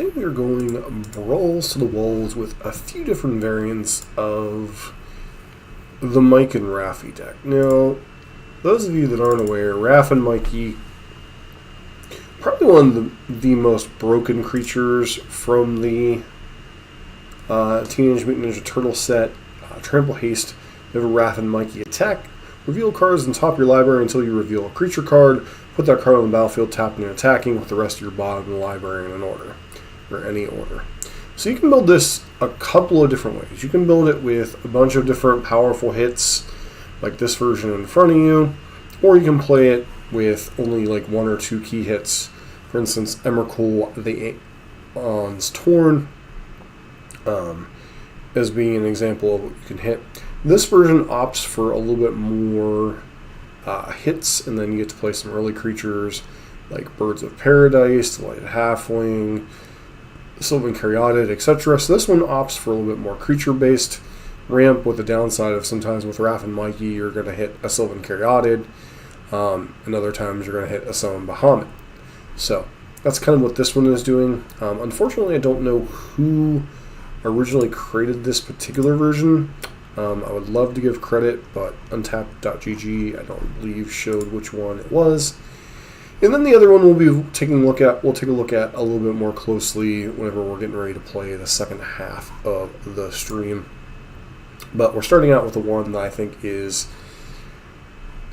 today we are going brawls to the walls with a few different variants of the Mike and Raph deck. Now, those of you that aren't aware, Raph and Mikey, probably one of the most broken creatures from the Teenage Mutant Ninja Turtle set. Trample Haste, whenever Raph and Mikey attack, reveal cards on top of your library until you reveal a creature card. Put that card on the battlefield, tapping and attacking with the rest of your bottom of the library in an order, or any order. So you can build this a couple of different ways. You can build it with a bunch of different powerful hits, like this version in front of you, or you can play it with only like one or two key hits. For instance, Emrakul the Aeon's Torn as being an example of what you can hit. This version opts for a little bit more hits, and then you get to play some early creatures like Birds of Paradise, Delighted Halfling, Sylvan Caryatid, etc. So this one opts for a little bit more creature-based ramp, with the downside of sometimes with Raph and Mikey you're going to hit a Sylvan Caryatid, and other times you're going to hit a Summon Bahamut. So that's kind of what this one is doing. Unfortunately, I don't know who originally created this particular version. I would love to give credit, but Untapped.gg I don't believe showed which one it was. And then the other one we'll take a look at a little bit more closely whenever we're getting ready to play the second half of the stream. But we're starting out with the one that I think is,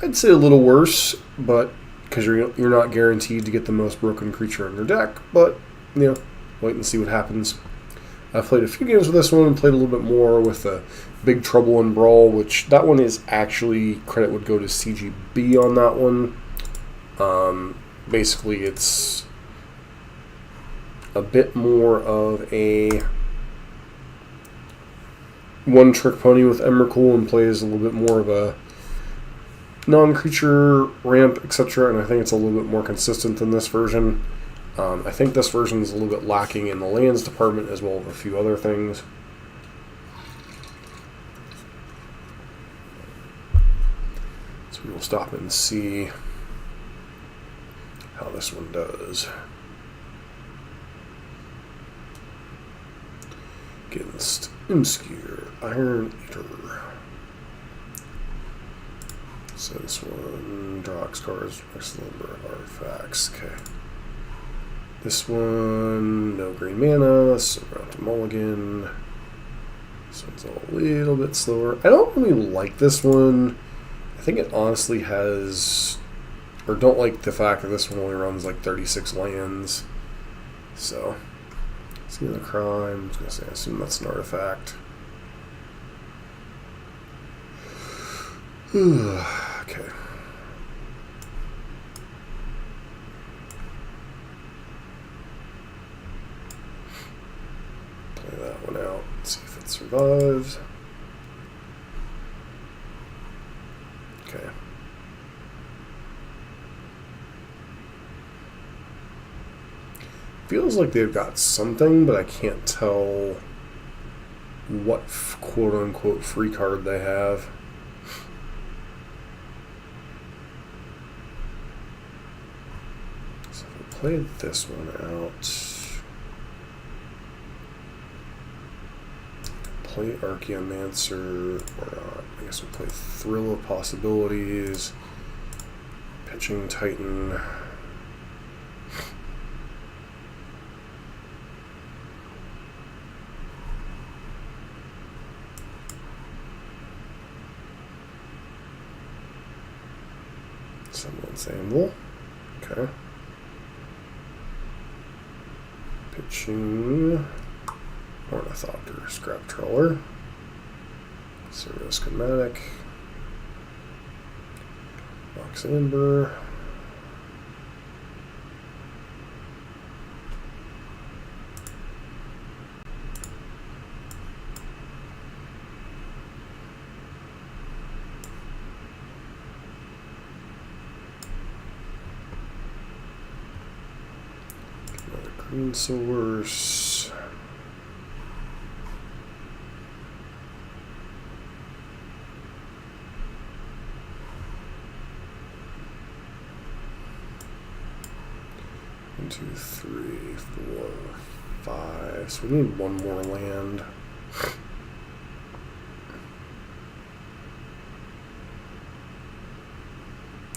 I'd say, a little worse, but because you're not guaranteed to get the most broken creature in your deck, but you know, wait and see what happens. I've played a few games with this one and played a little bit more with the Big Trouble in Brawl, which that one is actually, credit would go to CGB on that one. Basically, it's a bit more of a one-trick pony with Emrakul and plays a little bit more of a non-creature ramp, etc., and I think it's a little bit more consistent than this version. I think this version is a little bit lacking in the lands department as well as a few other things. So we will stop and see how this one does. Against Imscure, Iron Eater. So this one, draw X cards, X number of artifacts. Okay. This one, no green mana, so we're out to mulligan. This one's a little bit slower. I don't really like this one. I think it honestly has, or don't like the fact that this one only runs like 36 lands. So, see the crime. I was gonna say, I assume that's an artifact. Okay. Play that one out. See if it survives. Okay. Feels like they've got something, but I can't tell what quote-unquote free card they have. So if we played this one out, play Archaeomancer, or I guess we'll play Thrill of Possibilities, Pitching Titan. Someone's Anvil. Okay. Pitching Ornithopter, Scrap Trawler, Pseudo Schematic, Box Amber, another green source. One, two, three, four, 5, so we need one more land.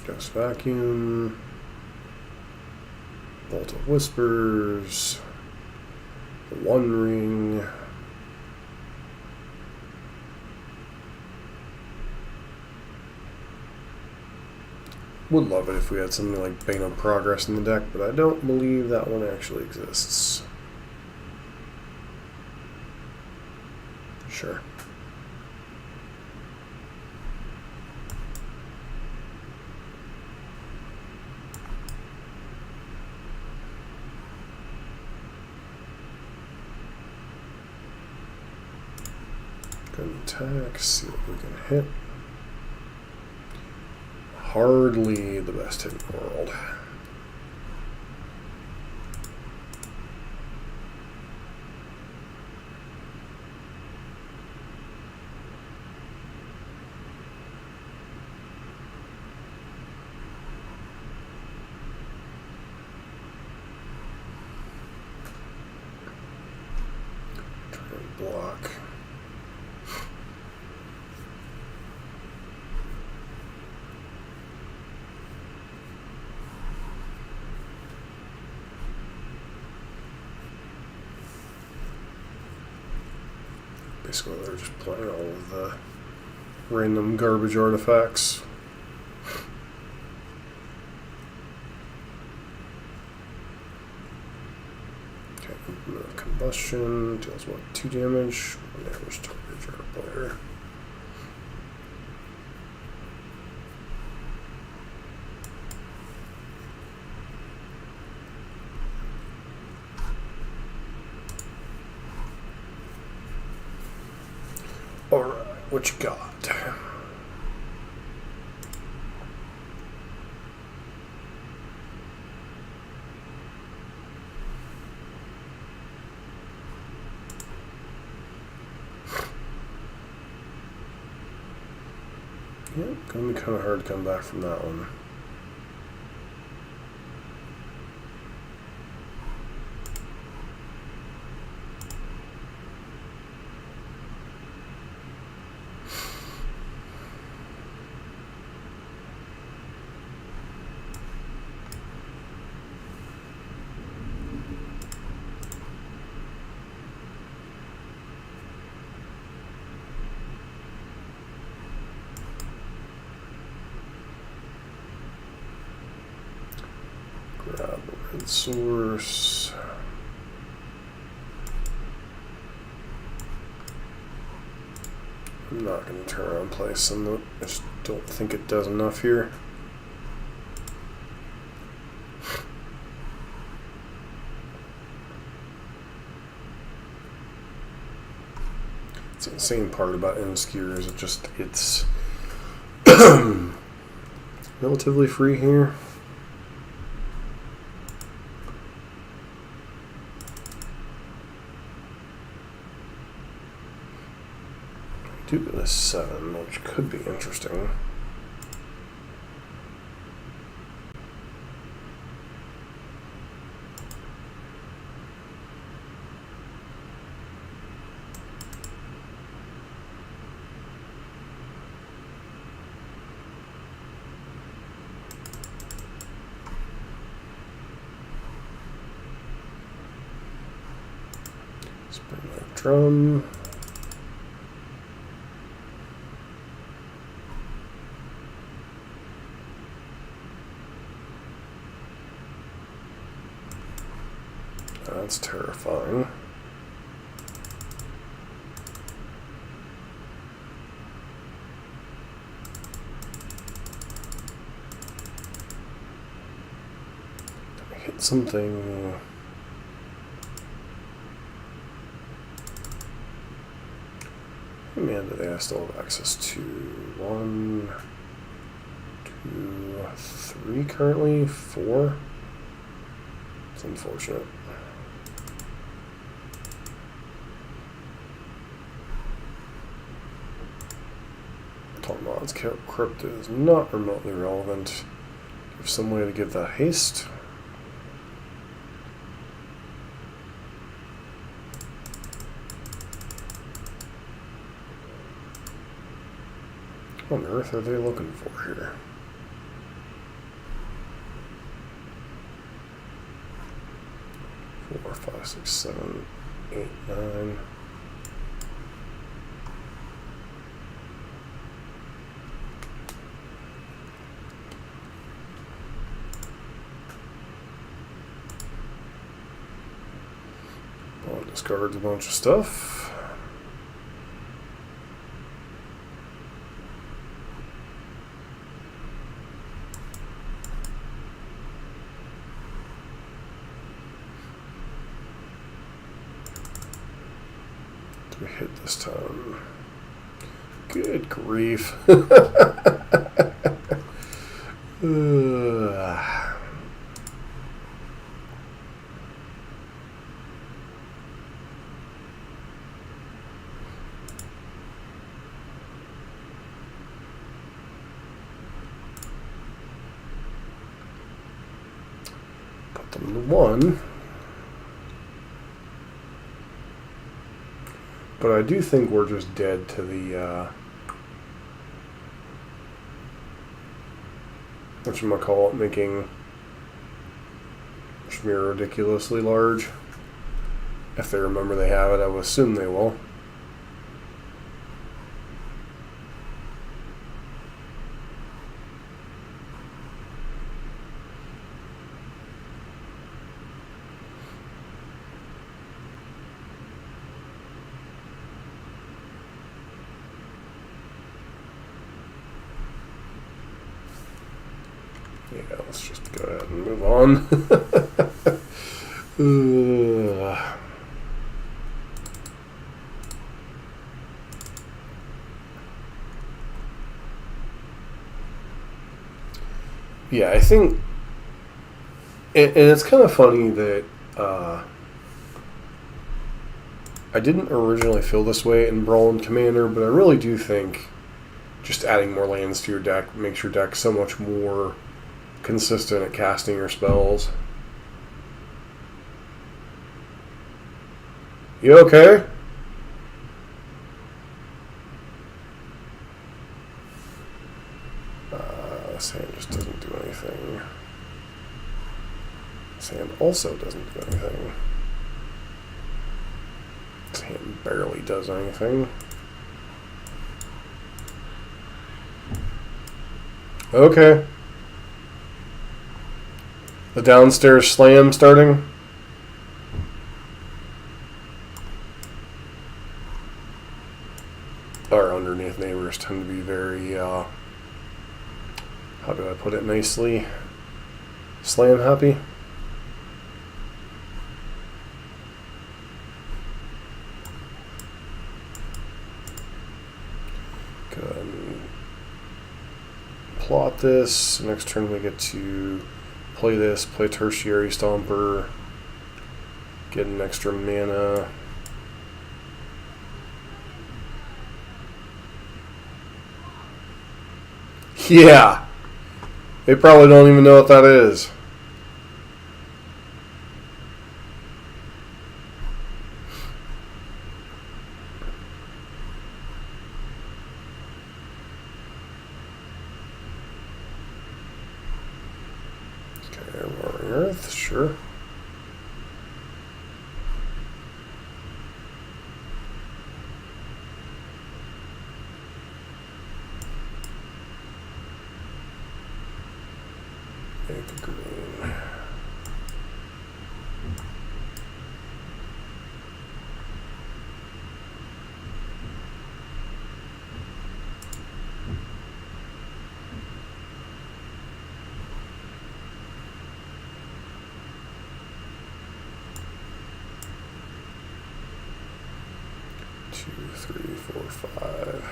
Ghost Vacuum, Vault of Whispers, One Ring. Would love it if we had something like Bane of Progress in the deck, but I don't believe that one actually exists. Sure. Good attack, see what we can hit. Hardly the best hit in the world. Try and block. Basically, they're just playing all of the random garbage artifacts. Okay, Combustion deals what? 2 damage. 1 damage target your player. Alright, what you got? Yep, gonna be kind of hard to come back from that one. Grab a red source. I'm not going to turn around and play some. I just don't think it does enough here. It's the insane part about N-Skewer is it's relatively free here. Do get a 7, which could be interesting. Spring that drum. That's terrifying. I hit something. How many do they still have access to? 1, 2, 3 currently? 4? It's unfortunate. Talmod's Crypt is not remotely relevant. Give some way to give that haste. What on earth are they looking for here? Four, five, six, seven, 8, 9. Well, discards a bunch of stuff. We hit this time. Good grief. Put them to 1. But I do think we're just dead to the, whatchamacallit, making Shmir ridiculously large. If they remember they have it, I would assume they will. Yeah, let's just go ahead and move on. Yeah, I think, and it's kind of funny that I didn't originally feel this way in Brawl and Commander, but I really do think just adding more lands to your deck makes your deck so much more consistent at casting your spells. You okay? This hand just doesn't do anything. This hand also doesn't do anything. This hand barely does anything. Okay. The downstairs slam starting. Our underneath neighbors tend to be very, how do I put it nicely? Slam happy. Go ahead and plot this. Next turn we get to play this, play Tertiary Stomper, get an extra mana. Yeah! They probably don't even know what that is. Okay, Roaring Earth, sure. Make a green. Two, three, four, five.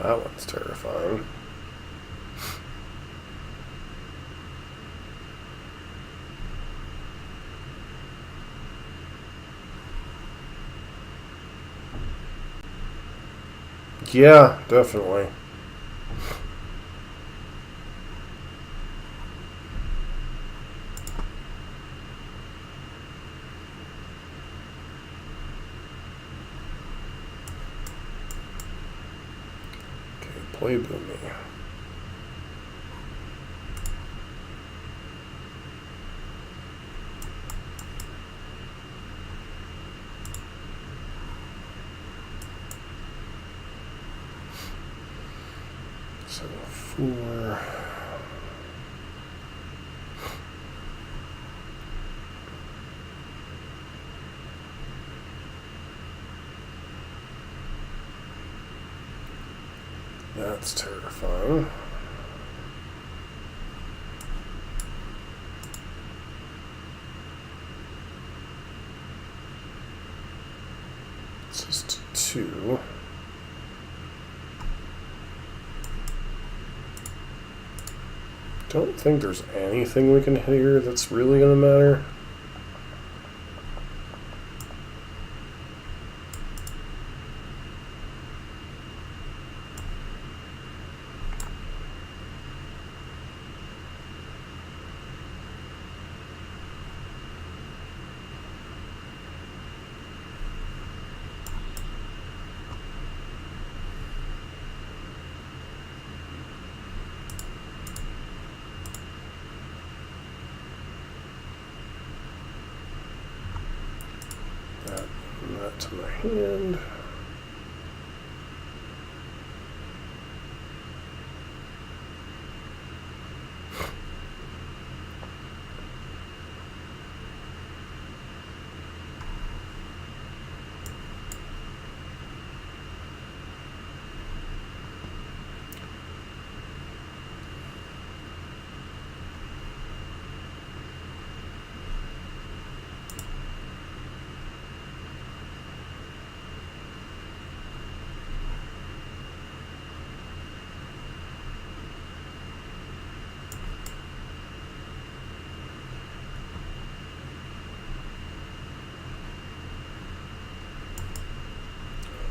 That one's terrifying. Yeah, definitely. play Boomy. So 4. That's terrifying. This is 2. Don't think there's anything we can hit here that's really going to matter. That to my hand.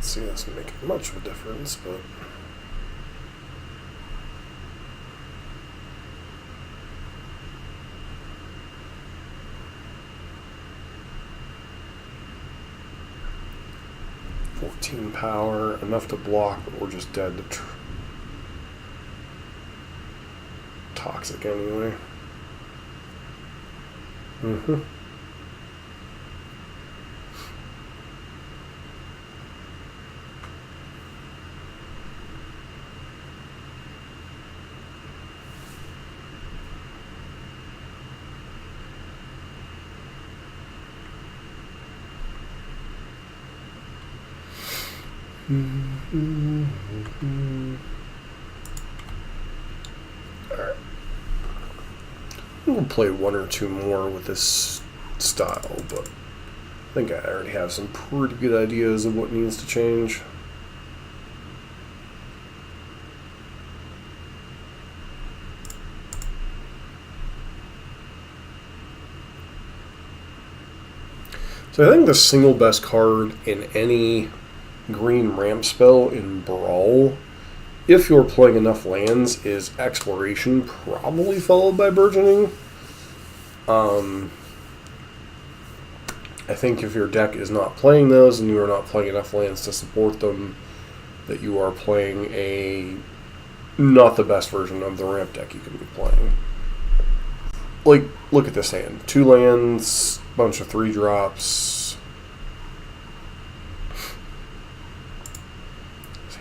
See, that's not making much of a difference, but power, enough to block, but we're just dead to toxic anyway. Alright. We'll play one or two more with this style, but I think I already have some pretty good ideas of what needs to change. So I think the single best card in any green ramp spell in Brawl, if you're playing enough lands, is Exploration, probably followed by Burgeoning. I think if your deck is not playing those and you are not playing enough lands to support them, that you are playing a not the best version of the ramp deck you can be playing. Like, look at this hand. 2 lands, bunch of 3-drops.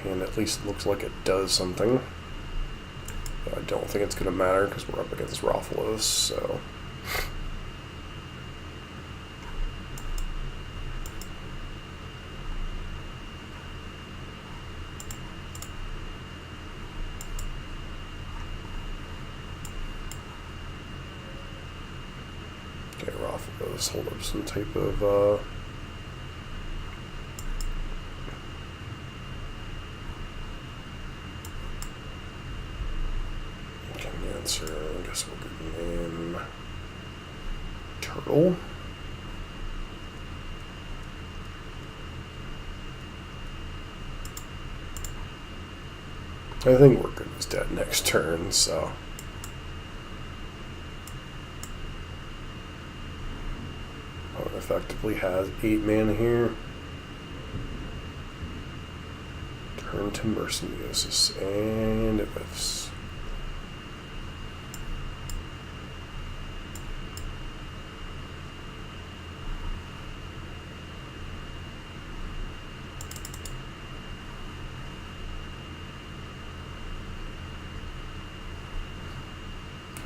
And at least looks like it does something. But I don't think it's going to matter because we're up against Raph, so. Okay, Raph, hold up some type of answer. I guess we'll give the name Turtle. I think we're good as dead next turn, so. Oh, effectively has 8 mana here. Turn Timber Symbiosis, and it whiffs.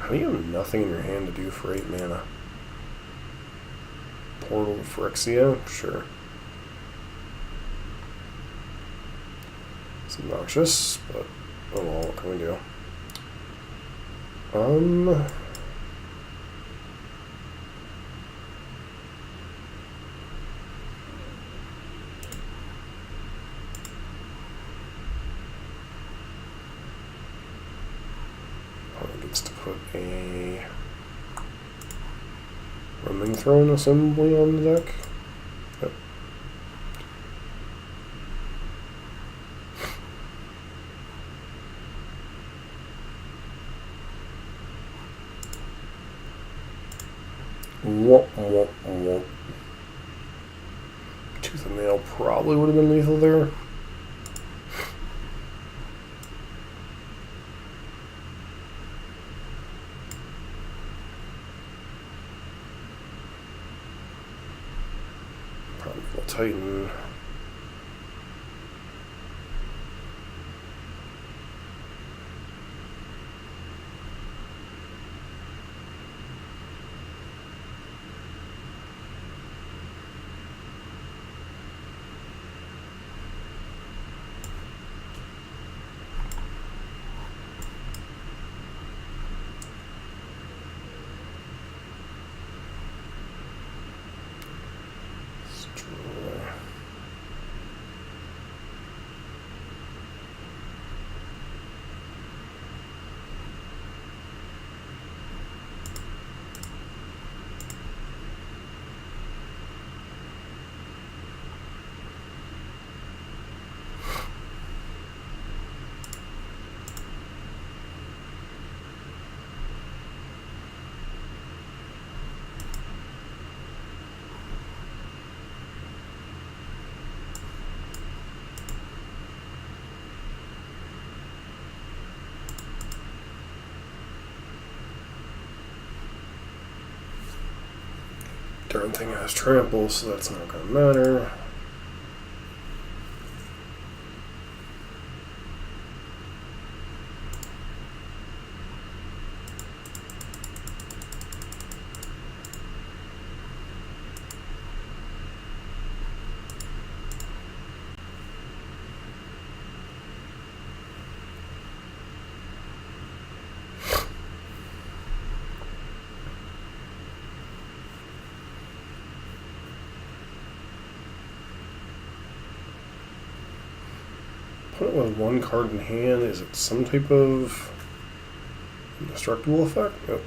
How do you have nothing in your hand to do for 8 mana? Portal to Phyrexia? Sure. It's obnoxious, but oh well, what can we do? Gets to put a Roaming Throne assembly on the deck. Yep. Whoop, whoop, whoop. Tooth and Nail probably would have been lethal there. Titan. Darn thing has trample, so that's not going to matter. Put it with one card in hand. Is it some type of indestructible effect? Nope.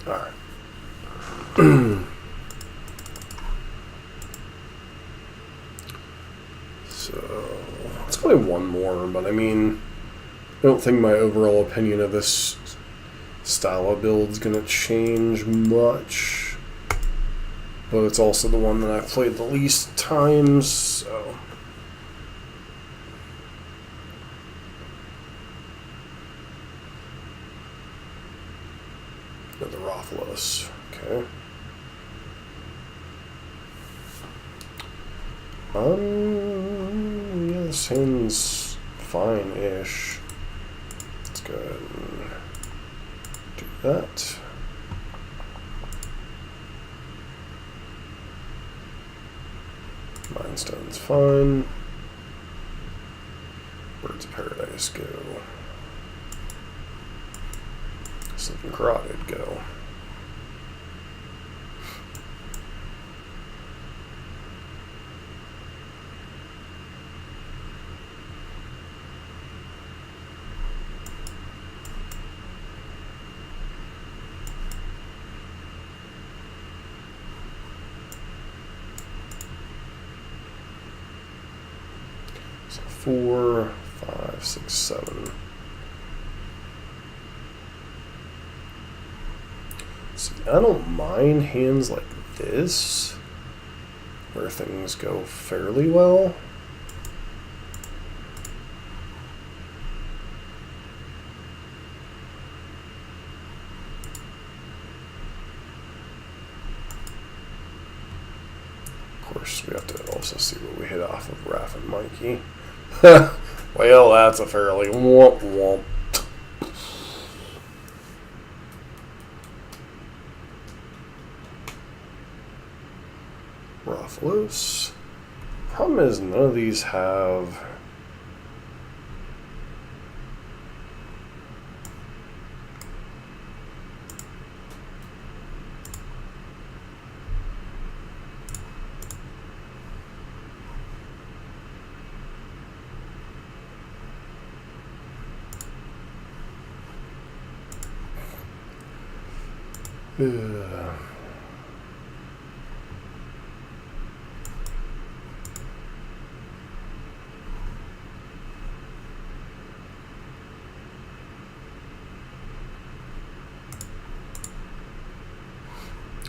Alright. So let's play one more, but I mean, I don't think my overall opinion of this style of build is going to change much. But it's also the one that I've played the least times, so. The Rothless, okay. Yeah, this hand's fine-ish. Let's go ahead and do that. Mindstone's fine. Birds of Paradise, go. Sleeping Carotid, go. So 4, 5, 6, 7. See, I don't mind hands like this, where things go fairly well. Of course, we have to also see what we hit off of Raph and Mikey. Well, that's a fairly womp womp. Rough loose. Problem is, none of these have.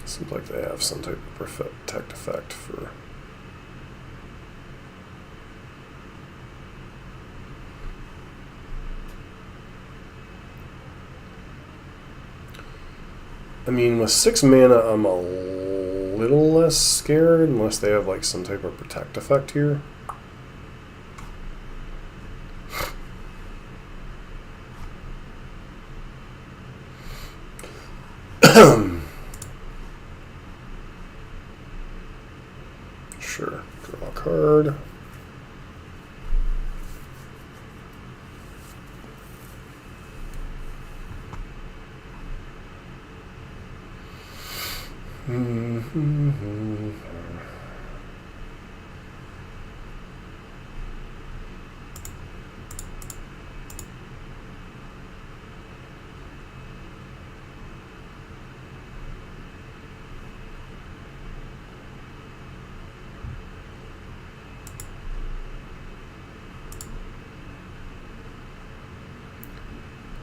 Seems like they have some type of protect effect for. I mean, with 6 mana, I'm a little less scared, unless they have like some type of protect effect here. Sure, draw a card.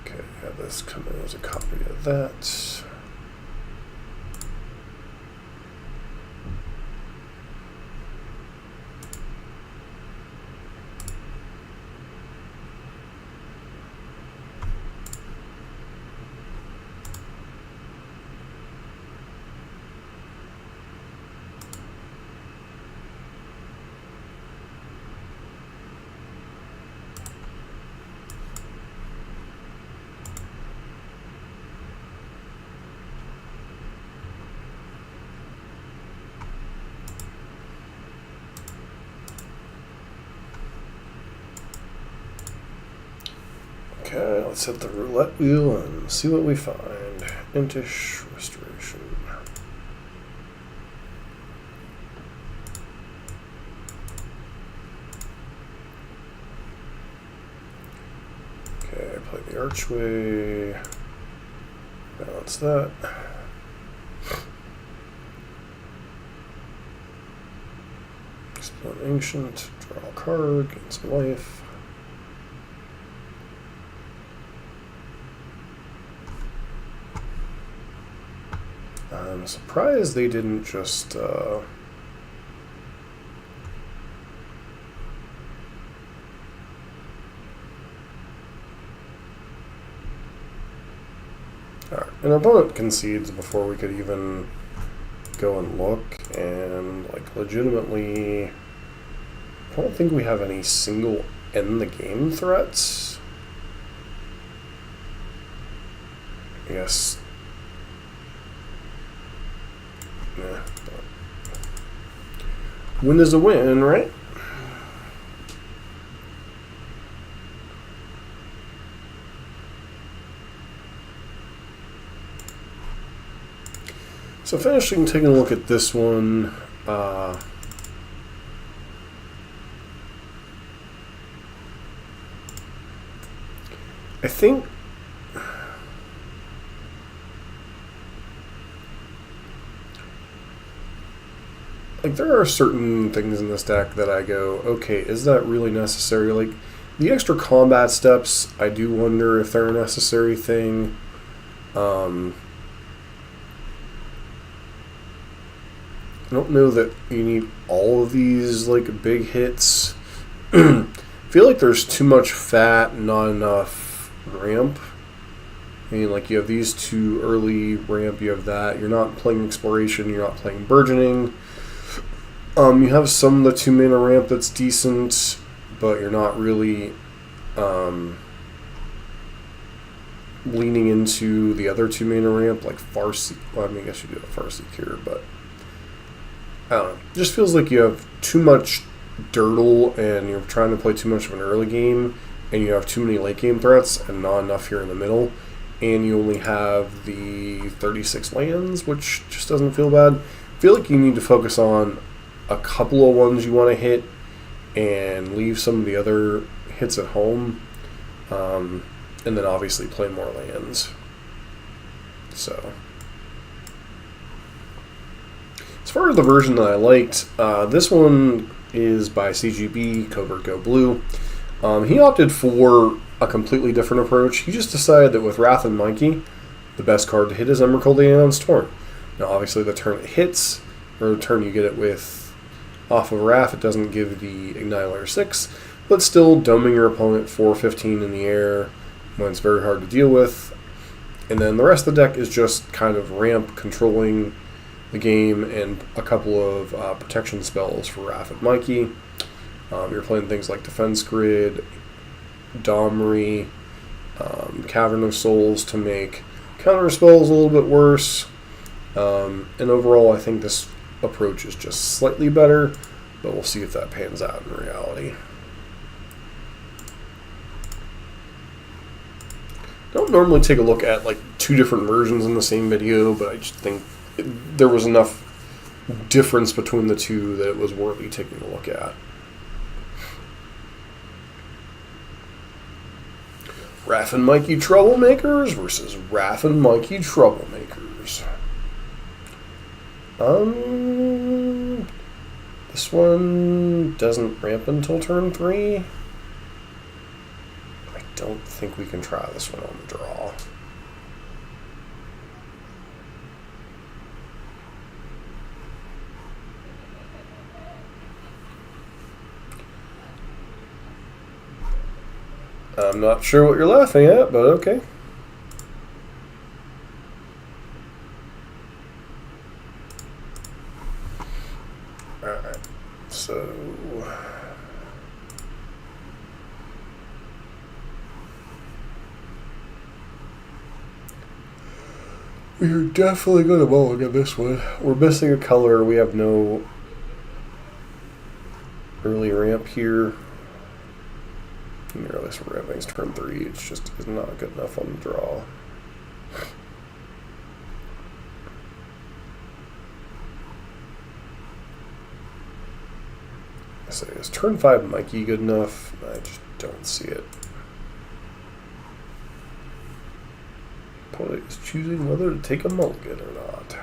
Okay, have this come in as a copy of that. Okay, let's hit the roulette wheel and see what we find. Intish Restoration. Okay, play the Archway. Balance that. Explode Ancient. Draw a card. Gain some life. I'm surprised they didn't just alright, an opponent concedes before we could even go and look, and like legitimately I don't think we have any single end the game threats. I guess. Yeah. Win is a win, right? So finishing, taking a look at this one. I think like there are certain things in this deck that I go, okay, is that really necessary? Like The extra combat steps, I do wonder if they're a necessary thing. I don't know that you need all of these like big hits. I feel like there's too much fat and not enough ramp. I mean, like you have these two early ramp, you have that. You're not playing exploration, you're not playing burgeoning. You have some of the 2 mana ramp that's decent, but you're not really leaning into the other 2 mana ramp like Farseek. Well, I mean, I guess you do have Farseek here, but I don't know. It just feels like you have too much dirtle and you're trying to play too much of an early game, and you have too many late game threats and not enough here in the middle, and you only have the 36 lands, which just doesn't feel bad. I feel like you need to focus on a couple of ones you want to hit and leave some of the other hits at home, and then obviously play more lands. So, as far as the version that I liked, this one is by CGB, Covert Go Blue. He opted for a completely different approach. He just decided that with Raph and Mikey, the best card to hit is Emrakul the Aeon's Torn. Now, obviously, the turn it hits, or the turn you get it with off of Raph, it doesn't give the Ignite Layer 6, but still doming your opponent for 15 in the air when it's very hard to deal with. And then the rest of the deck is just kind of ramp controlling the game and a couple of protection spells for Raph and Mikey. You're playing things like Defense Grid, Domri, Cavern of Souls to make counter spells a little bit worse. And overall, I think this approach is just slightly better, but we'll see if that pans out in reality. Don't normally take a look at like 2 different versions in the same video, but I just think there was enough difference between the 2 that it was worthy taking a look at. Raph and Mikey Troublemakers versus Raph and Mikey Troublemakers. This one doesn't ramp until turn 3. I don't think we can try this one on the draw. I'm not sure what you're laughing at, but okay. Alright, so we're definitely going to mulligan this one. We're missing a color. We have no early ramp here. And the earliest ramping is turn 3. It's just not good enough on the draw. I say, is turn 5 Mikey good enough? I just don't see it. Opponent is choosing whether to take a mulligan or not.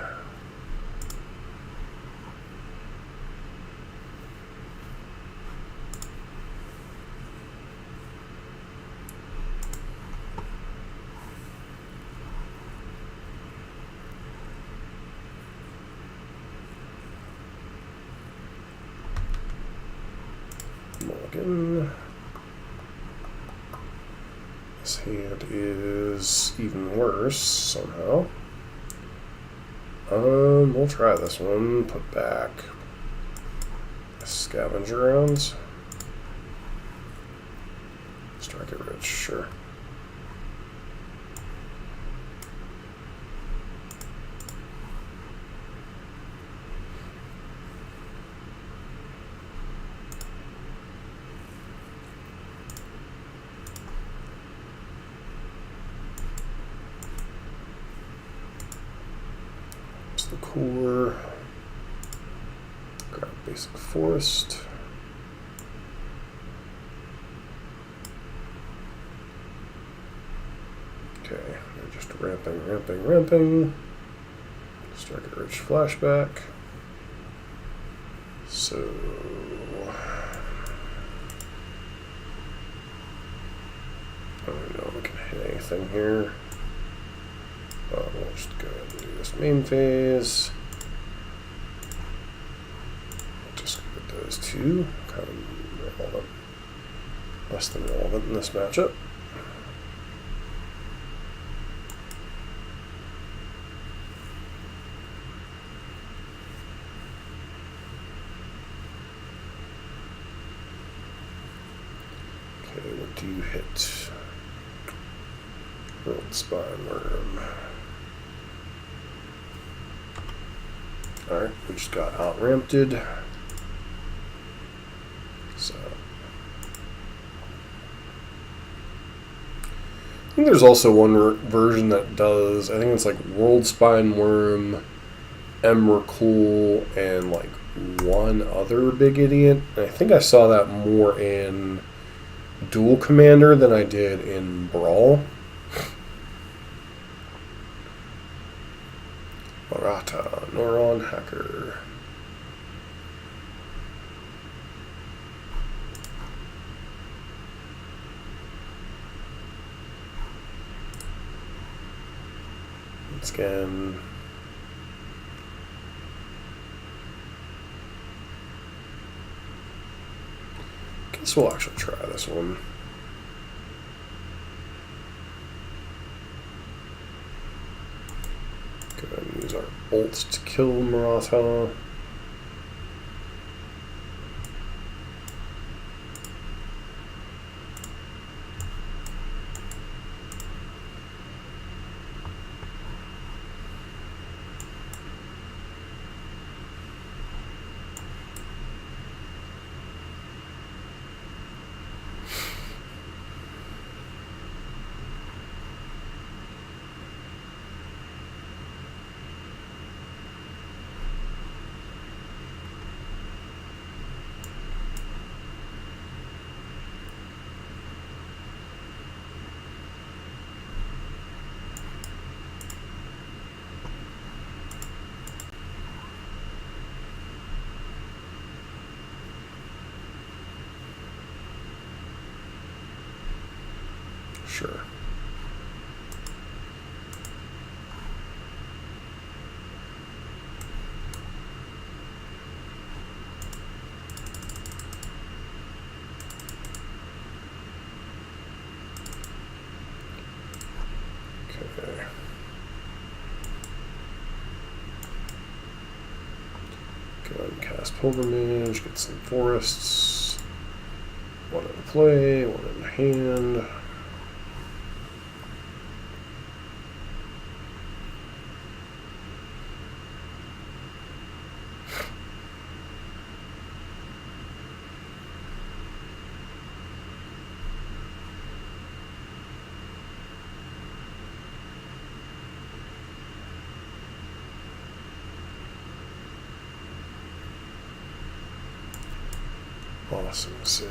Mulligan. This hand is even worse somehow. We'll try this one. Put back scavenger rounds. Strike it rich, sure. The core, grab basic forest. Okay, they're just ramping. Strike a rich flashback. So thing here. We'll just go ahead and do this main phase. Just get those two. Kind of relevant. Less than relevant in this matchup. Okay, what do you hit? World Spine Worm. Alright, we just got out-ramped. So I think there's also one version that does, I think it's like World Spine Worm, Emrakul, and like one other big idiot. And I think I saw that more in Dual Commander than I did in Brawl. Marata, Neuron Hacker. Scan. Guess we'll actually try this one. Go ahead and use our bolts to kill Maratha. Sure. Okay. Go ahead and cast Pilgrimage, get some forests. One in play, one in hand. Awesome, say.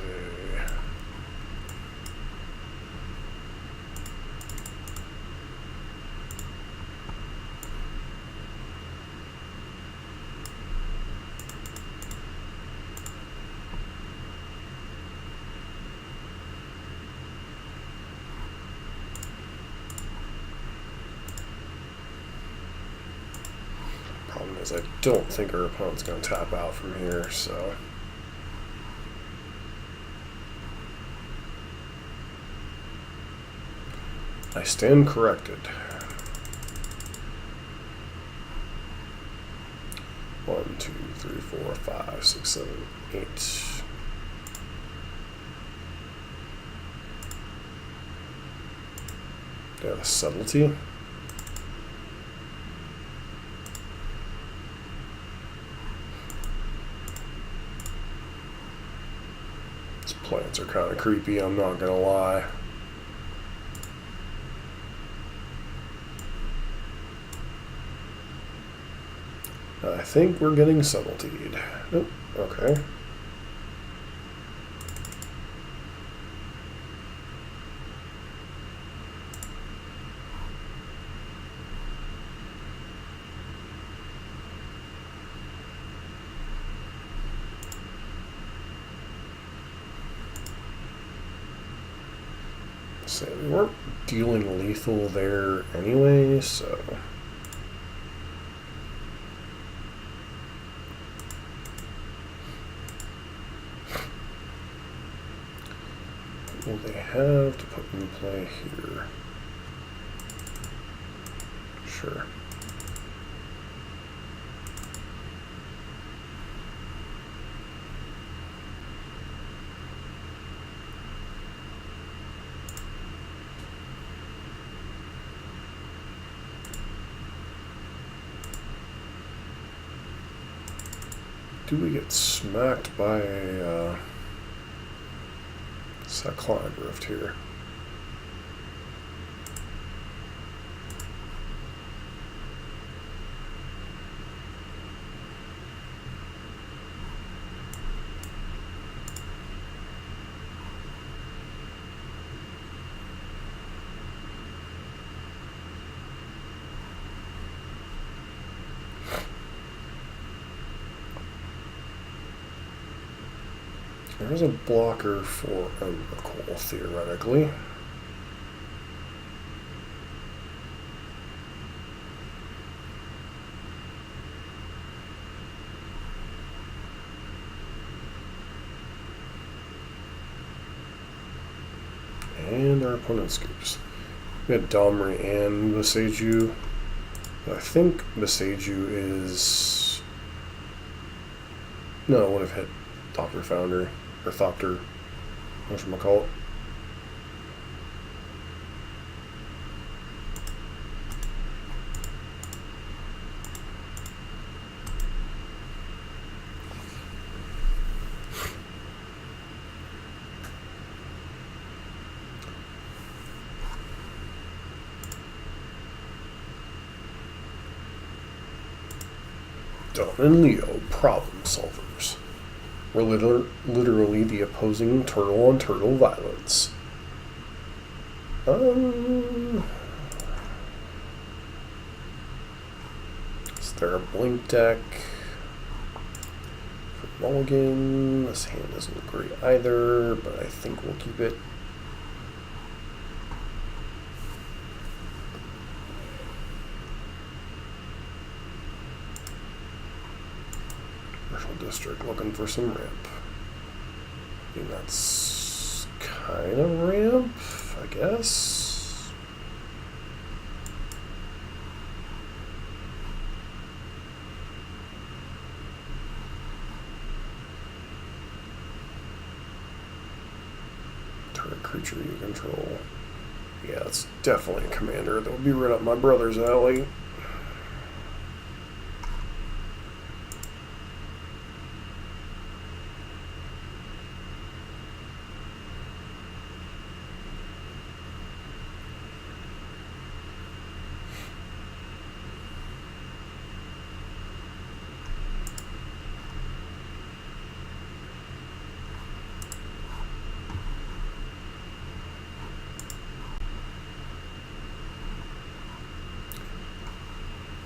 Problem is, I don't think our opponent's going to tap out from here, so. I stand corrected. 1, 2, 3, 4, 5, 6, 7, 8. Yeah, the subtlety. These plants are kind of creepy, I'm not gonna lie. I think we're getting subtletied. Nope. Okay. So we weren't dealing lethal there anyway, so. What will they have to put in play here? Sure. Do we get smacked by a Cyclonic Rift here? There's a blocker for Oracle, theoretically. And our opponent scoops. We had Domri and Boseiju. I think Boseiju is... No, it would have hit Thopter Founder. Or Thopter, what should I call it? Dom and Leo, problem solvers. We're literally the opposing turtle-on-turtle violence. Is there a blink deck? For Mulligan, this hand isn't great either, but I think we'll keep it. District looking for some ramp. I mean, that's kind of ramp, I guess. Target creature you control. Yeah, it's definitely a commander that would be right up my brother's alley.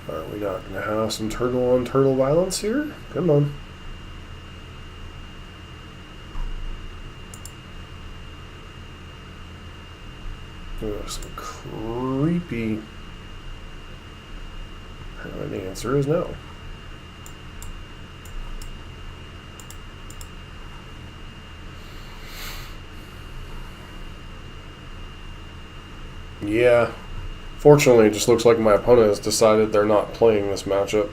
Are we not going to have some turtle-on-turtle violence here? Come on. Oh, some creepy... And the answer is no. Yeah. Fortunately, it just looks like my opponent has decided they're not playing this matchup.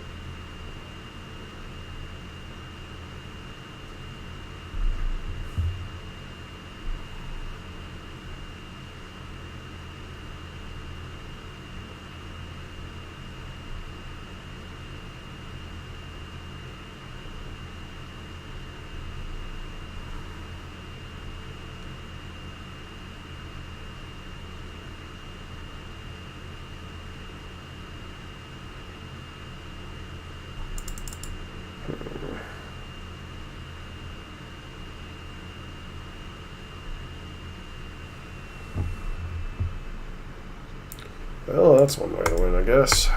Well, that's one way to win, I guess.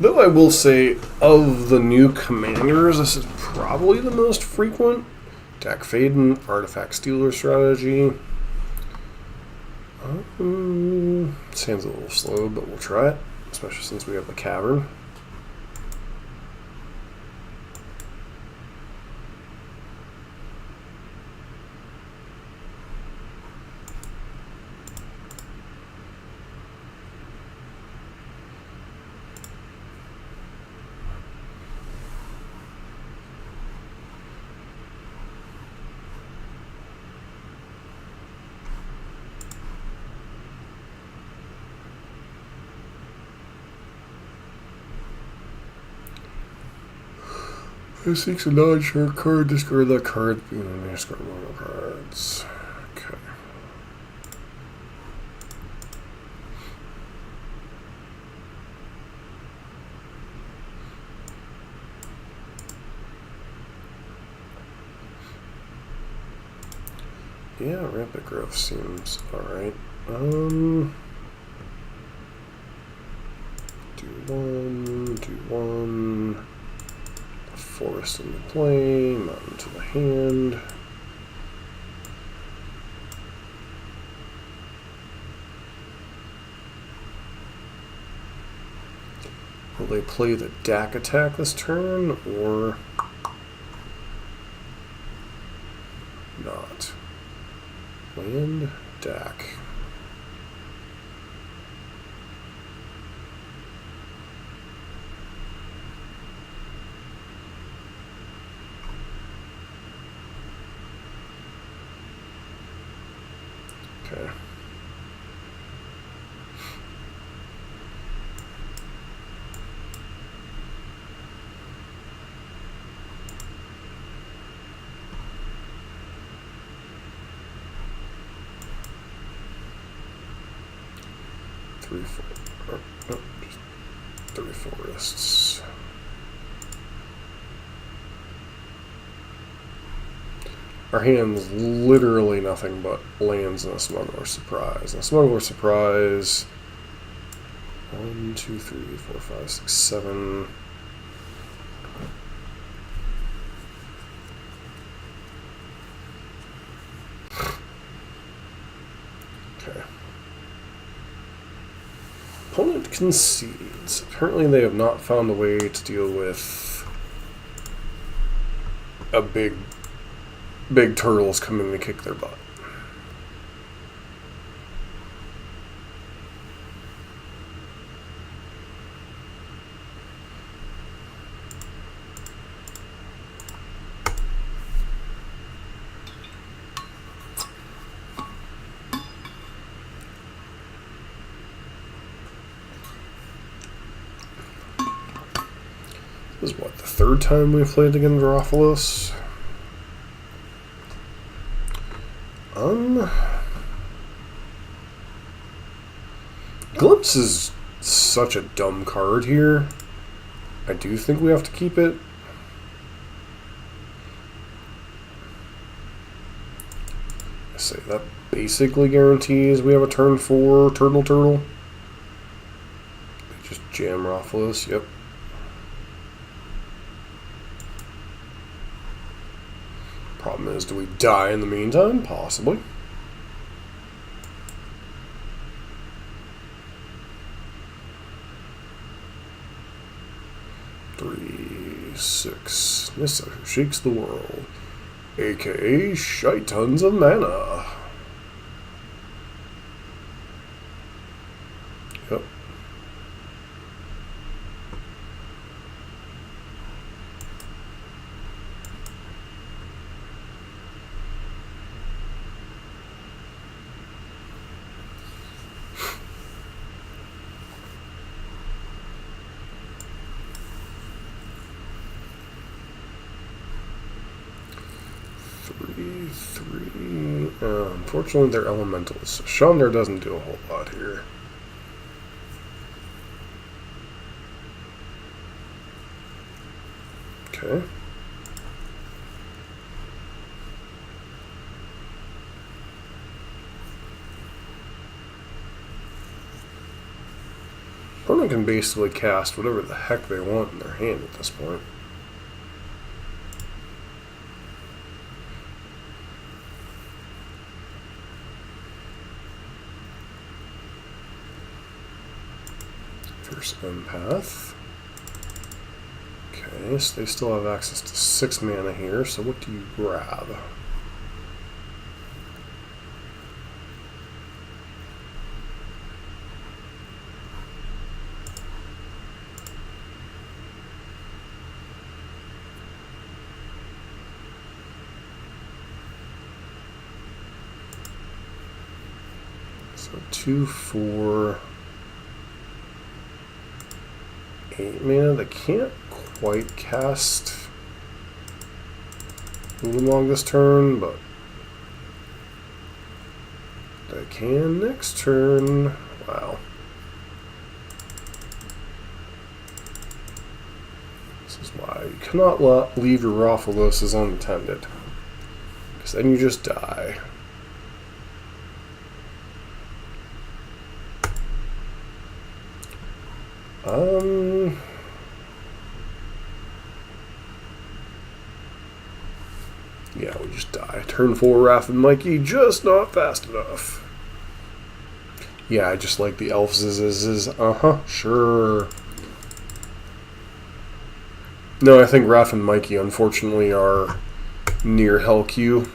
Though I will say, of the new commanders, this is probably the most frequent. Attack Faden, Artifact Stealer strategy. Sounds a little slow, but we'll try it, especially since we have the cavern. Who seeks a non-short card, discard that card, and discard one of the cards. Okay. Yeah, Rampant Growth seems alright. Do one. Forest in the play, mountain to the hand. Will they play the DAC attack this turn, or not? Land, DAC. Okay. Three forests. Our hand's literally nothing but lands and a Smuggler Surprise. And a Smuggler Surprise. 1, 2, 3, 4, 5, 6, 7. Okay. Opponent concedes. Apparently they have not found a way to deal with a big turtles coming to kick their butt. This is what, the third time we've played against Raph? Glimpse is such a dumb card here. I do think we have to keep it. I say that basically guarantees we have a turn 4 turtle. They just jam Raph. Yep. Problem is, do we die in the meantime? Possibly. Six. Nissa who shakes the world, aka shite tons of mana. Yep. Three. Unfortunately, they're elementals. So Chandra doesn't do a whole lot here. Okay. Opponent can basically cast whatever the heck they want in their hand at this point. First empath. Okay, so they still have access to 6 mana here, so what do you grab? So 2, 4, 8 mana. They can't quite cast Ulamog this turn, but they can next turn. Wow. This is why you cannot leave your Raphaloses unattended, because then you just die. Yeah, we just die. Turn 4, Raph and Mikey, just not fast enough. Yeah, I just like the elves. Sure. No, I think Raph and Mikey, unfortunately, are near Hell Q.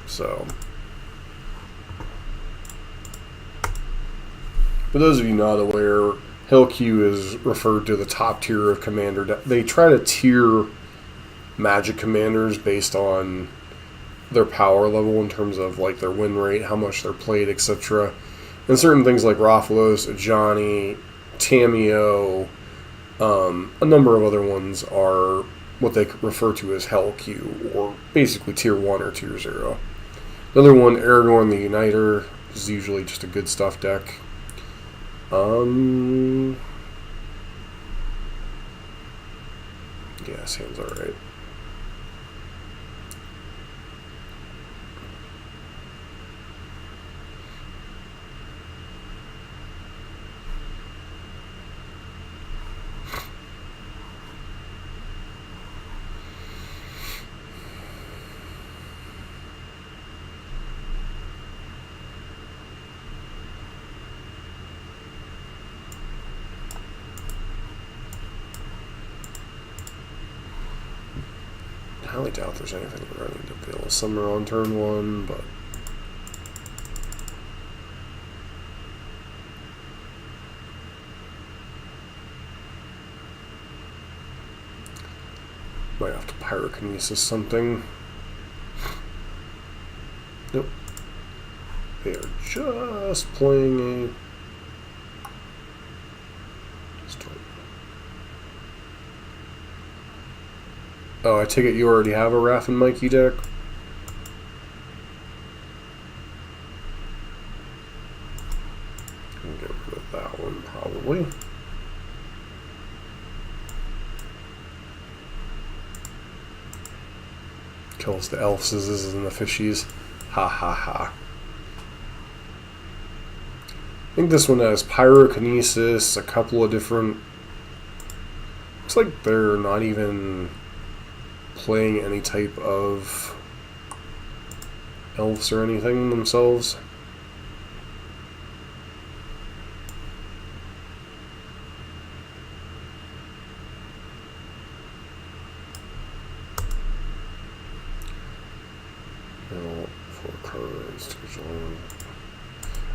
So, for those of you not aware, Hell Q is referred to the top tier of commander. They try to tier Magic commanders based on their power level in terms of like their win rate, how much they're played, etc. And certain things like Rathalos, Ajani, Tamiyo, a number of other ones are what they refer to as Hell Q, or basically tier 1 or tier 0. Another one, Aragorn the Uniter, is usually just a good stuff deck. Yeah, seems alright. I highly doubt there's anything running to Veil of Summer on turn 1, but might have to Pyrokinesis something. Nope. They are just playing a Oh, I take it you already have a Raph and Mikey deck? I'll get rid of that one, probably. Kills the elves and the fishies. Ha ha ha. I think this one has Pyrokinesis, a couple of different... Looks like they're not even playing any type of elves or anything themselves. No, 4 cards.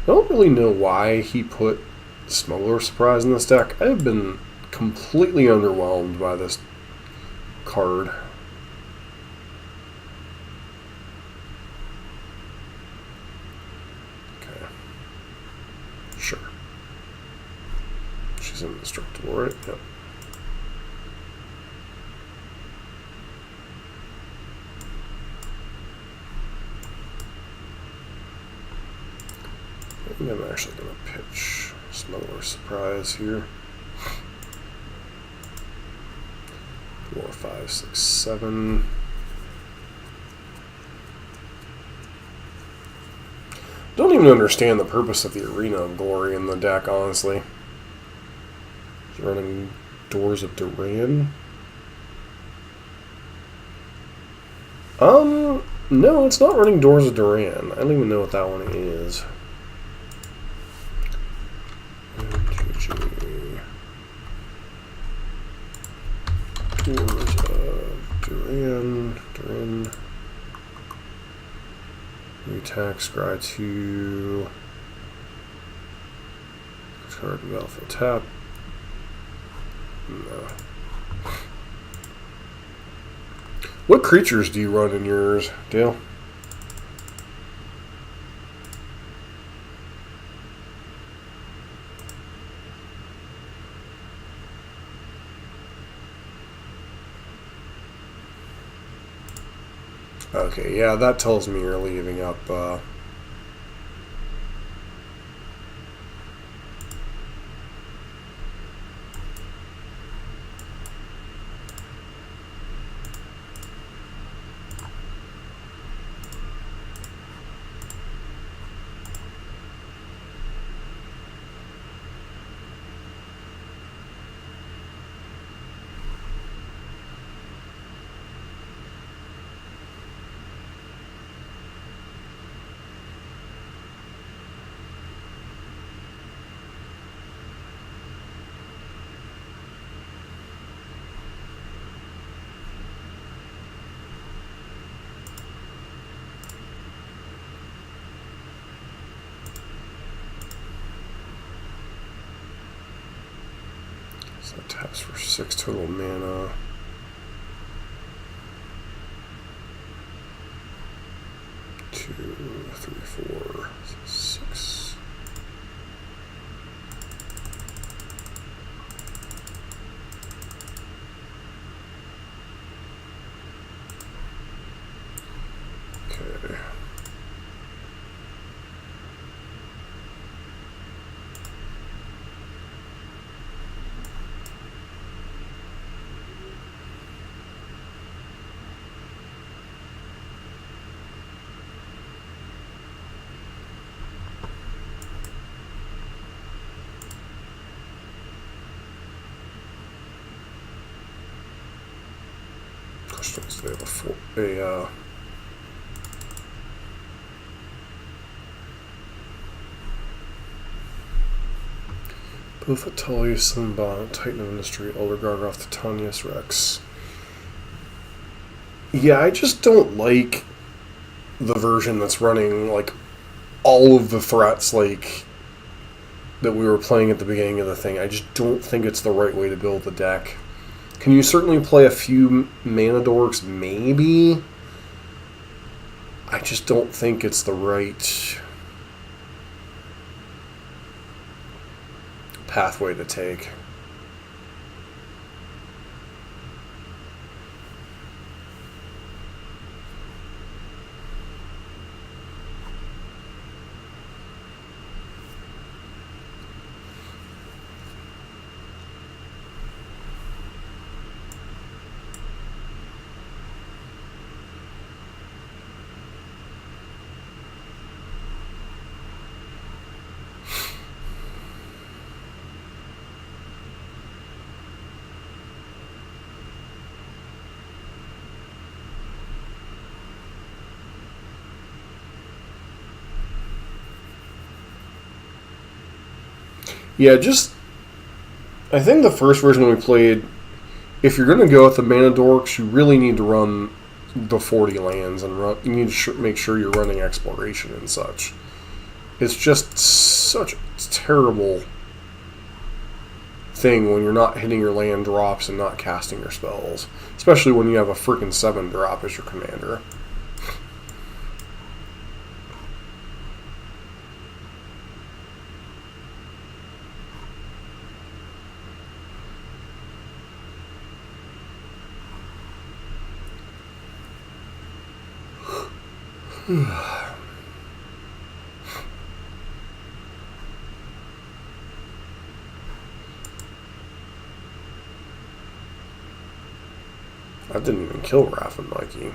I don't really know why he put Smuggler Surprise in this deck. I've been completely underwhelmed by this card. Sure. She's indestructible, right? Yep. I think I'm actually going to pitch Smuggler Surprise here. 4, 5, 6, 7. Don't even understand the purpose of the Arena of Glory in the deck, honestly. Running Doors of Duran. No, it's not running Doors of Duran. I don't even know what that one is. Doors of Duran. Attack, scry 2. Card battlefield tap. No. What creatures do you run in yours, Dale? Okay, yeah, that tells me you're leaving up. So that taps for 6 total mana. Two, three, 4, 6. Okay. Question is, do they have a Both Atelius, Sunbon, Titan of Industry, Elder Gargoth, Titanius Rex. Yeah, I just don't like the version that's running like all of the threats like that we were playing at the beginning of the thing. I just don't think it's the right way to build the deck. Can you certainly play a few mana dorks? Maybe. I just don't think it's the right pathway to take. Yeah, I think the first version we played, if you're going to go with the mana dorks, you really need to run the 40 lands, and you need to make sure you're running exploration and such. It's just such a terrible thing when you're not hitting your land drops and not casting your spells, especially when you have a freaking 7 drop as your commander. I didn't even kill Raph and Mikey.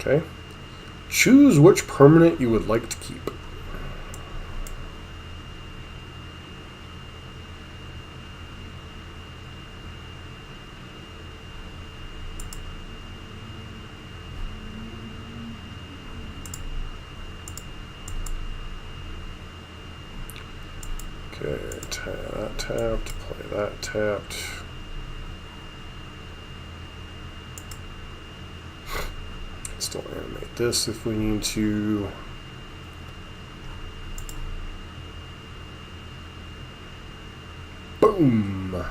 Okay. Choose which permanent you would like to keep. Okay, that tapped, play that tapped. Still animate this if we need to. Boom!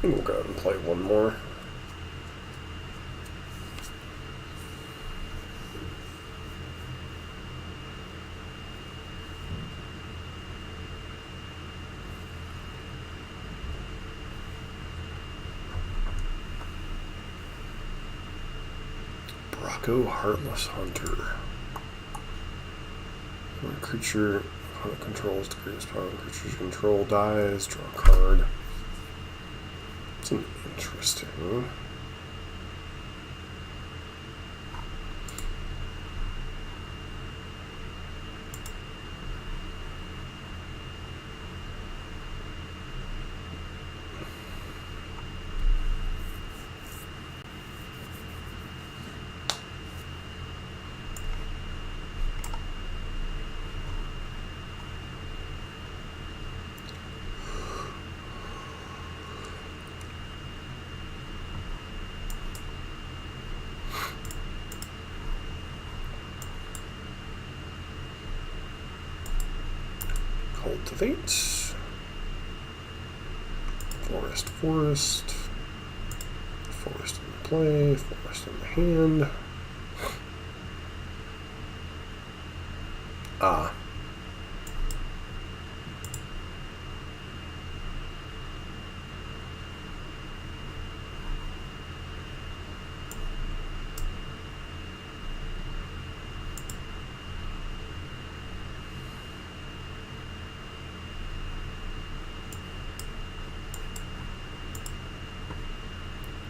And we'll go ahead and play one more. Go Heartless Hunter. When a creature controls the greatest power of creature's control dies, draw a card. It's an interesting. Cultivate. Forest, forest. Forest in the play, forest in the hand. Ah.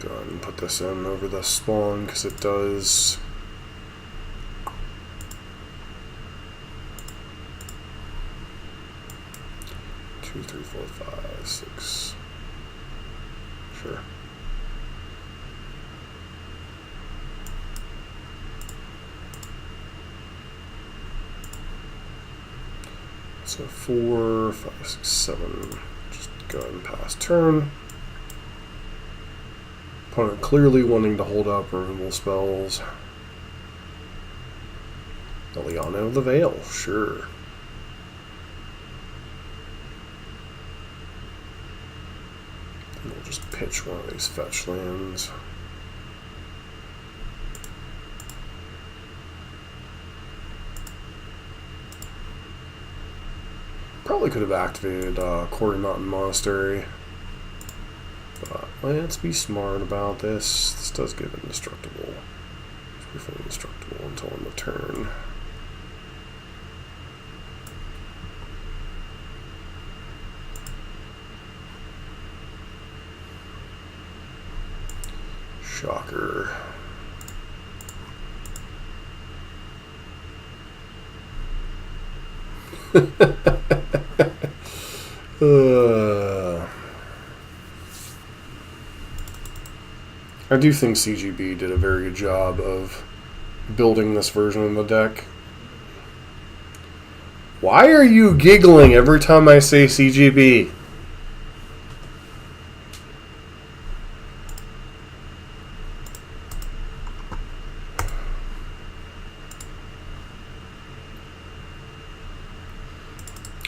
Go ahead and put this in over the spawn because it does. Two, three, four, five, six. Sure. So 4, 5, 6, 7. Just go ahead and pass turn. Opponent clearly wanting to hold up removal spells. Eliana of the Veil, sure. And we'll just pitch one of these fetch lands. Probably could have activated Quarry Mountain Monastery. But let's be smart about this. This does give indestructible. It's briefly indestructible until end of turn. Shocker. I do think CGB did a very good job of building this version of the deck. Why are you giggling every time I say CGB?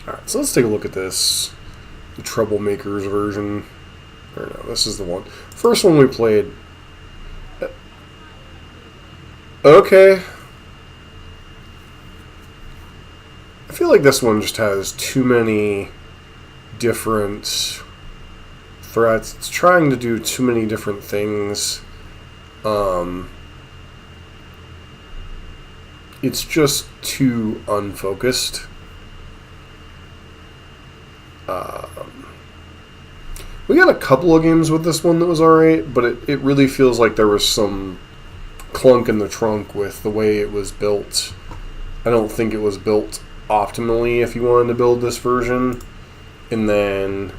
Alright, so let's take a look at this. The Troublemakers version. Or no, this is the one. First one we played. Okay. I feel like this one just has too many different threats. It's trying to do too many different things. it's just too unfocused. We got a couple of games with this one that was alright, but it really feels like there was some clunk in the trunk with the way it was built. I don't think it was built optimally if you wanted to build this version. And then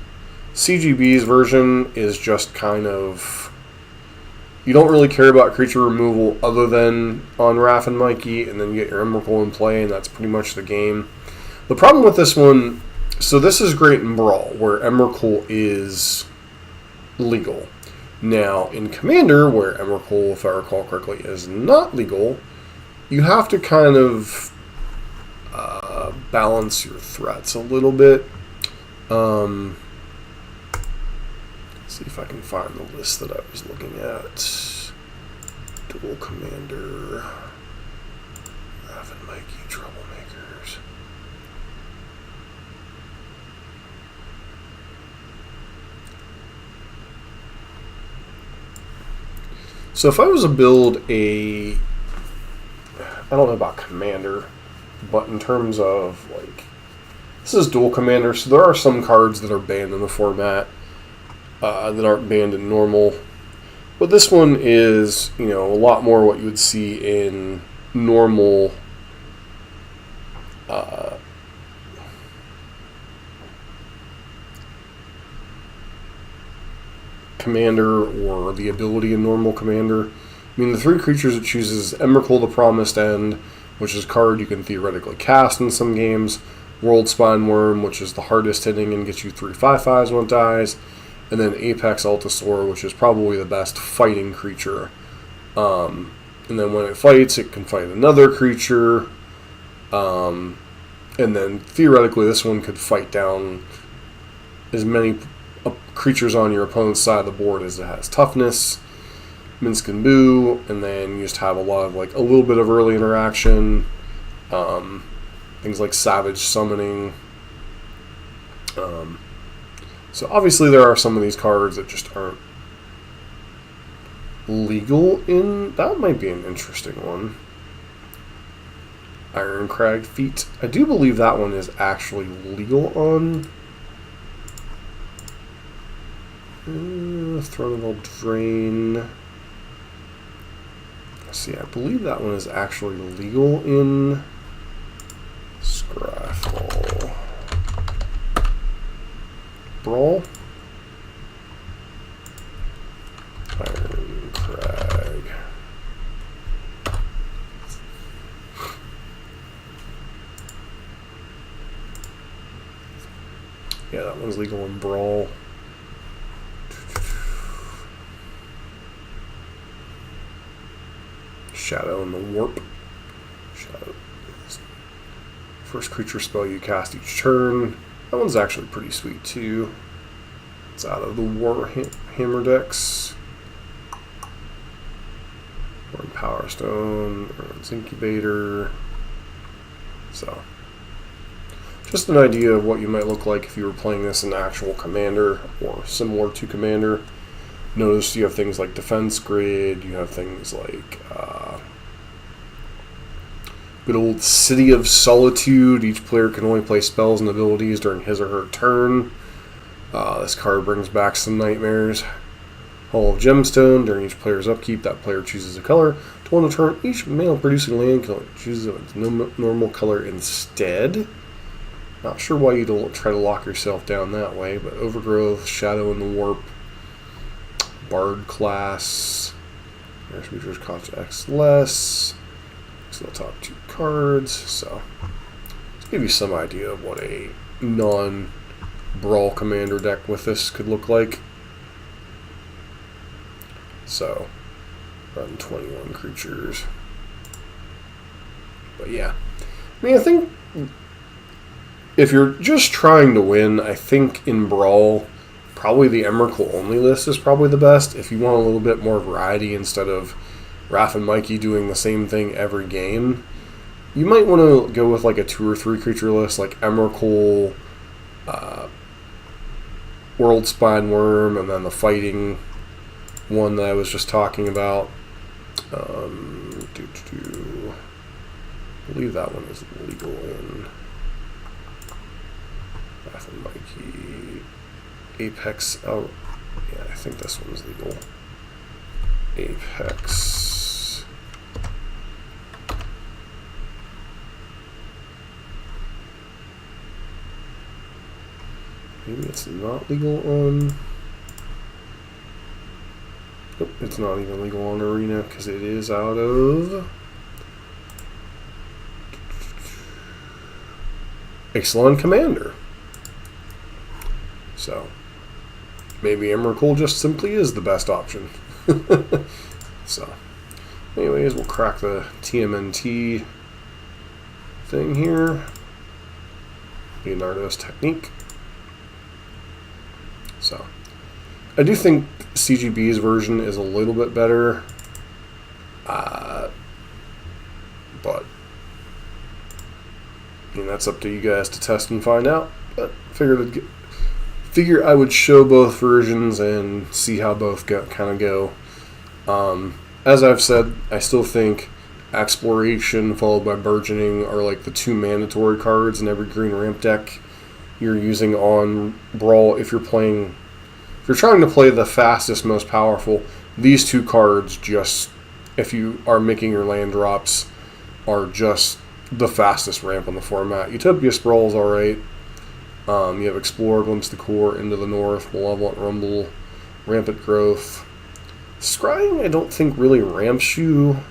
CGB's version is just kind of... You don't really care about creature removal other than on Raph and Mikey, and then you get your Emrakul in play, and that's pretty much the game. The problem with this one... So this is great in Brawl, where Emrakul is legal. Now, in Commander, where Emrakul, if I recall correctly, is not legal, you have to kind of balance your threats a little bit. Let's see if I can find the list that I was looking at. Dual Commander, Raph and Mikey, Troublemakers. So if I was to build a, I don't know about Commander, but in terms of, like, this is Dual Commander, so there are some cards that are banned in the format that aren't banned in normal. But this one is, you know, a lot more what you would see in normal Commander, or the ability in normal Commander. I mean, the three creatures it chooses: Emrakul, the Promised End, which is a card you can theoretically cast in some games; World Spine Worm, which is the hardest hitting and gets you 3/5/5s when it dies; and then Apex Altasaur, which is probably the best fighting creature. And then when it fights, it can fight another creature. And then theoretically, this one could fight down as many creatures on your opponent's side of the board as it has toughness. Minsk and Boo, and then you just have a lot of, like, a little bit of early interaction. Things like Savage Summoning. So obviously there are some of these cards that just aren't legal in... That might be an interesting one. Ironcrag Feat. I do believe that one is actually legal on... Throne of Eldraine. Let's see, I believe that one is actually legal in Scraffle. Brawl. Ironcrag. Yeah, that one's legal in Brawl. Shadow and the Warp. Shadow. First creature spell you cast each turn. That one's actually pretty sweet too. It's out of the Warhammer decks. Or Power Stone, or Incubator. So, just an idea of what you might look like if you were playing this in actual Commander or similar to Commander. Notice you have things like Defense Grid, you have things like good old City of Solitude. Each player can only play spells and abilities during his or her turn. This card brings back some nightmares. Hall of Gemstone. During each player's upkeep, that player chooses a color. To win a turn, each mana-producing land chooses its normal color instead. Not sure why you don't try to lock yourself down that way, but Overgrowth, Shadow and the Warp, Bard class. There's features cost X less. So the top two cards. So, let's give you some idea of what a non-Brawl Commander deck with this could look like. So, run 21 creatures. But yeah. I mean, I think if you're just trying to win, I think in Brawl, probably the Emrakul only list is probably the best. If you want a little bit more variety instead of Raph and Mikey doing the same thing every game, you might want to go with like a 2 or 3 creature list, like Emrakul, World Spine Worm, and then the fighting one that I was just talking about. I believe that one is legal in Raph and Mikey. Apex out. Yeah, I think this one's legal. Apex. Maybe it's not legal on. Nope, it's not even legal on Arena because it is out of Ixalan Commander. So maybe Emrakul just simply is the best option. So anyways, we'll crack the TMNT thing here. Leonardo's technique. So I do think CGB's version is a little bit better, but I mean, that's up to you guys to test and find out. But figure I would show both versions and see how both kind of go. As I've said, I still think Exploration followed by Burgeoning are like the two mandatory cards in every green ramp deck you're using on Brawl. If you're trying to play the fastest, most powerful, these two cards just, if you are making your land drops, are just the fastest ramp on the format. Utopia Sprawl is alright. You have Explore, Glimpse the Core, Into the North, Malevolent Rumble, Rampant Growth. Scrying, I don't think really ramps you.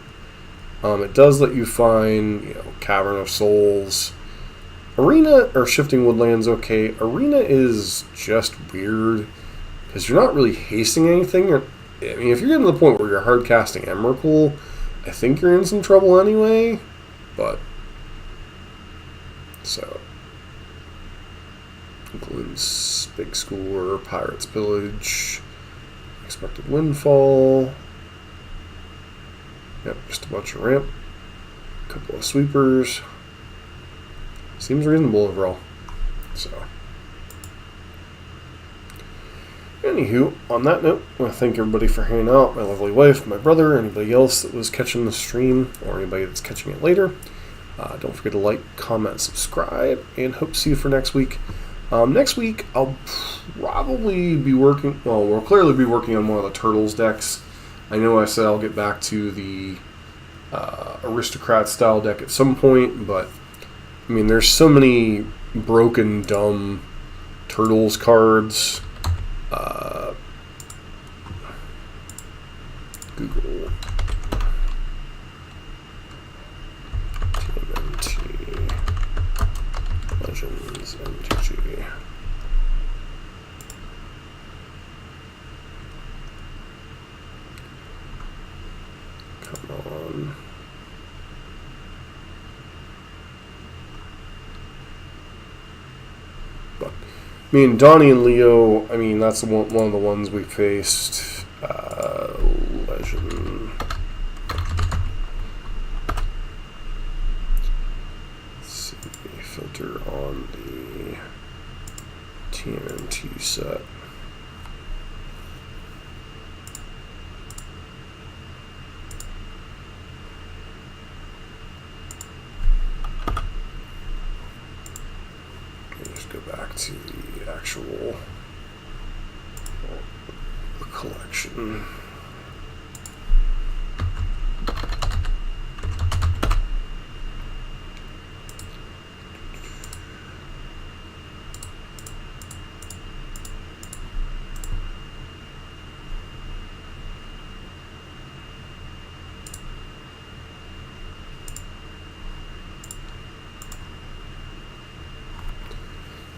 It does let you find, Cavern of Souls. Arena or Shifting Woodlands, okay. Arena is just weird because you're not really hasting anything. I mean, if you're getting to the point where you're hard casting Emrakul, I think you're in some trouble anyway. But so includes Big Score, Pirate's Pillage, Expected Windfall. Yep, just a bunch of ramp, a couple of sweepers. Seems reasonable overall. So, anywho, on that note, I want to thank everybody for hanging out. My lovely wife, my brother, anybody else that was catching the stream, or anybody that's catching it later. Don't forget to like, comment, subscribe, and hope to see you for next week. Next week, I'll probably be working. Well, we'll clearly be working on one of the Turtles decks. I know I said I'll get back to the Aristocrat style deck at some point, but I mean, there's so many broken, dumb Turtles cards. Google TMNT Legends MTG. Come on. But I mean, Donnie and Leo, I mean, that's one of the ones we faced. Legend. Let's see, filter on the TMNT set. Just go back to the actual collection.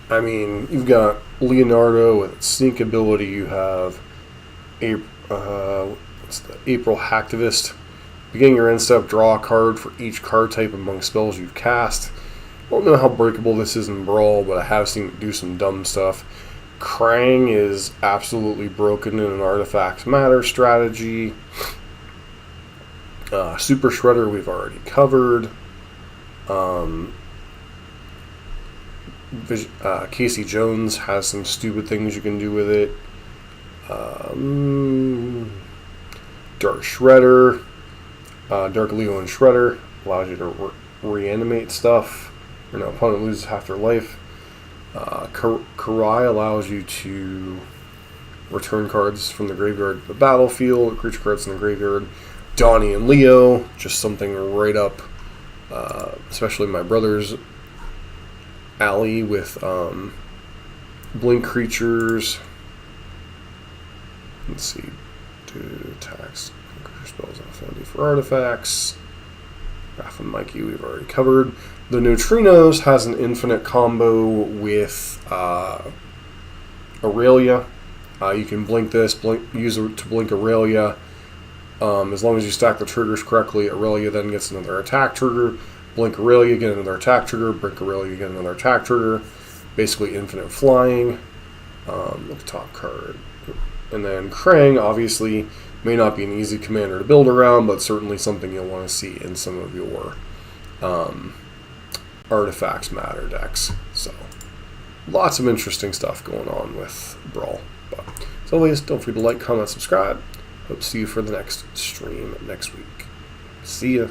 I mean, you've got Leonardo with its sneak ability. You have what's the April Hacktivist. Beginning your end step, draw a card for each card type among spells you've cast. I don't know how breakable this is in Brawl, but I have seen it do some dumb stuff. Krang is absolutely broken in an Artifact Matter strategy. Super Shredder we've already covered. Casey Jones has some stupid things you can do with it. Dark Shredder, Dark Leo and Shredder allows you to reanimate stuff. Or no, opponent loses half their life. Karai allows you to return cards from the graveyard to the battlefield, creature cards in the graveyard. Donnie and Leo, just something right up, especially my brother's alley with blink creatures. Let's see, do attacks, spells, and affinity for artifacts. Raph and Mikey we've already covered. The Neutrinos has an infinite combo with Aurelia. You can blink this, use it to blink Aurelia. As long as you stack the triggers correctly, Aurelia then gets another attack trigger. Blink Aurelia, get another attack trigger. Blink Aurelia, get another attack trigger. Basically infinite flying. Look at top card. And then Krang, obviously, may not be an easy commander to build around, but certainly something you'll want to see in some of your Artifacts Matter decks. So, lots of interesting stuff going on with Brawl. But, as always, don't forget to like, comment, subscribe. Hope to see you for the next stream next week. See ya.